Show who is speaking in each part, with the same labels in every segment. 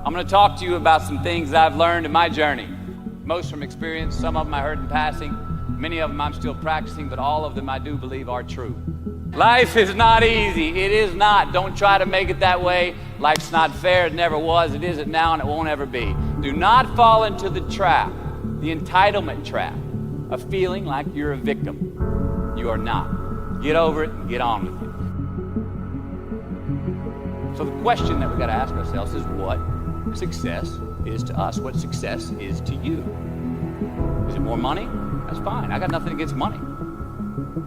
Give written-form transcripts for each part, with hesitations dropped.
Speaker 1: I'm going to talk to you about some things I've learned in my journey. Most from experience, some of them I heard in passing, many of them I'm still practicing, but all of them I do believe are true. Life is not easy. It is not. Don't try to make it that way. Life's not fair. It never was. It isn't now, and it won't ever be. Do not fall into the trap, the entitlement trap, of feeling like you're a victim. You are not. Get over it and get on with it. So the question that we've got to ask ourselves is what success is to us, what success is to you. Is it more money? That's fine. I got nothing against money.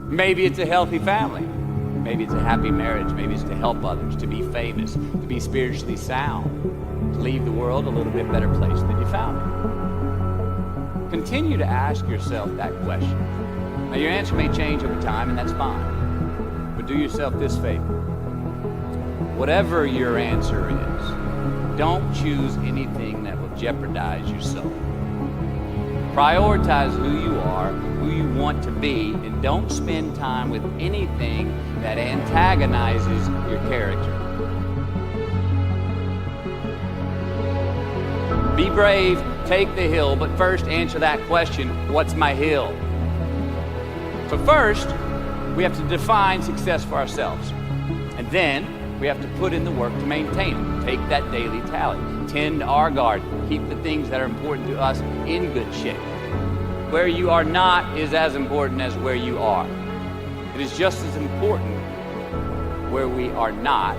Speaker 1: Maybe it's a healthy family. Maybe it's a happy marriage. Maybe it's to help others, to be famous, to be spiritually sound, to leave the world a little bit better place than you found it. Continue to ask yourself that question. Now your answer may change over time, and that's fine. But do yourself this favor. Whatever your answer is, don't choose anything that will jeopardize your soul. Prioritize who you are, who you want to be, and don't spend time with anything that antagonizes your character. Be brave, take the hill, but first answer that question, what's my hill? So first, we have to define success for ourselves. And then, we have to put in the work to maintain it. Take that daily tally. Tend our garden. Keep the things that are important to us in good shape. Where you are not is as important as where you are. It is just as important where we are not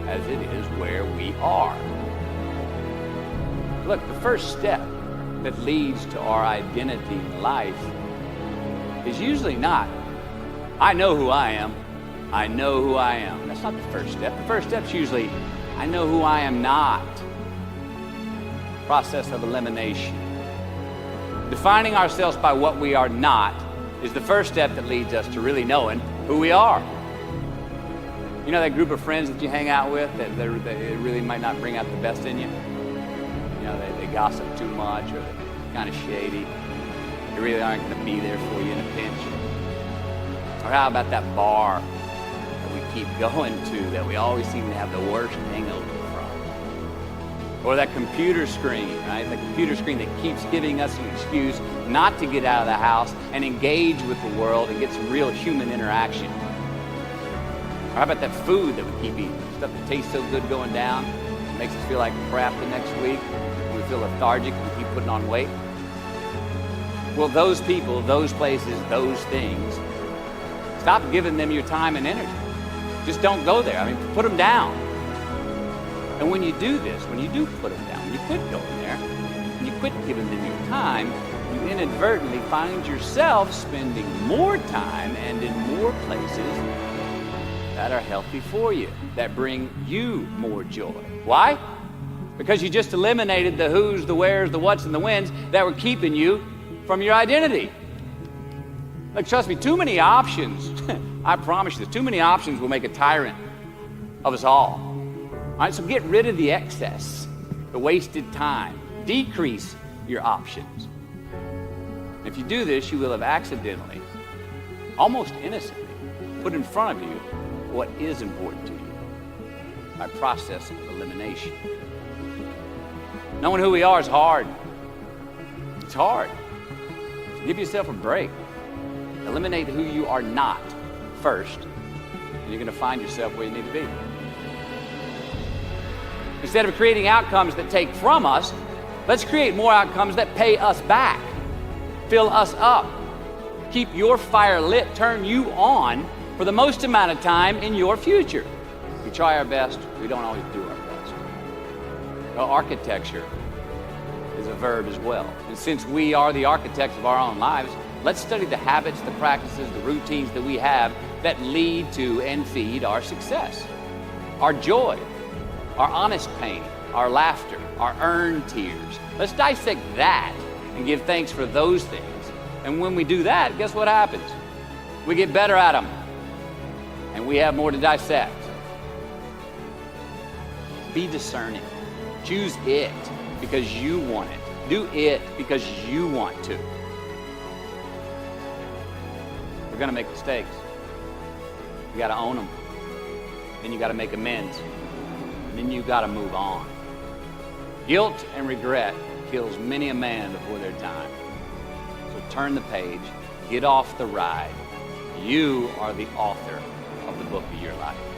Speaker 1: as it is where we are. Look, the first step that leads to our identity in life is usually not, I know who I am. I know who I am. That's not the first step. The first step's usually, I know who I am not. Process of elimination. Defining ourselves by what we are not is the first step that leads us to really knowing who we are. You know that group of friends that you hang out with that they really might not bring out the best in you? You know, they gossip too much, or they're kind of shady. They really aren't going to be there for you in a pinch. Or how about that bar that we keep going to that we always seem to have the worst hangover from? Or that computer screen, right? The computer screen that keeps giving us an excuse not to get out of the house and engage with the world and get some real human interaction. Or how about that food that we keep eating? Stuff that tastes so good going down, makes us feel like crap the next week. We feel lethargic and we keep putting on weight. Well, those people, those places, those things, stop giving them your time and energy. Just don't go there. I mean, put them down. And when you do this, when you do put them down, when you quit going there, when you quit giving them your time, you inadvertently find yourself spending more time and in more places that are healthy for you, that bring you more joy. Why? Because you just eliminated the who's, the where's, the what's, and the when's that were keeping you from your identity. Like, trust me, too many options, I promise you this, too many options will make a tyrant of us all. All right, so get rid of the excess, the wasted time. Decrease your options. If you do this, you will have accidentally, almost innocently, put in front of you what is important to you by process of elimination. Knowing who we are is hard. It's hard. So give yourself a break. Eliminate who you are not first, and you're going to find yourself where you need to be. Instead of creating outcomes that take from us, let's create more outcomes that pay us back, fill us up, keep your fire lit, turn you on for the most amount of time in your future. We try our best, we don't always do our best. Well, architecture is a verb as well. And since we are the architects of our own lives, let's study the habits, the practices, the routines that we have that lead to and feed our success, our joy, our honest pain, our laughter, our earned tears. Let's dissect that and give thanks for those things. And when we do that, guess what happens? We get better at them, and we have more to dissect. Be discerning. Choose it because you want it. Do it because you want to. We're going to make mistakes. You got to own them. Then you got to make amends. And then you got to move on. Guilt and regret kills many a man before their time. So turn the page, get off the ride. You are the author of the book of your life.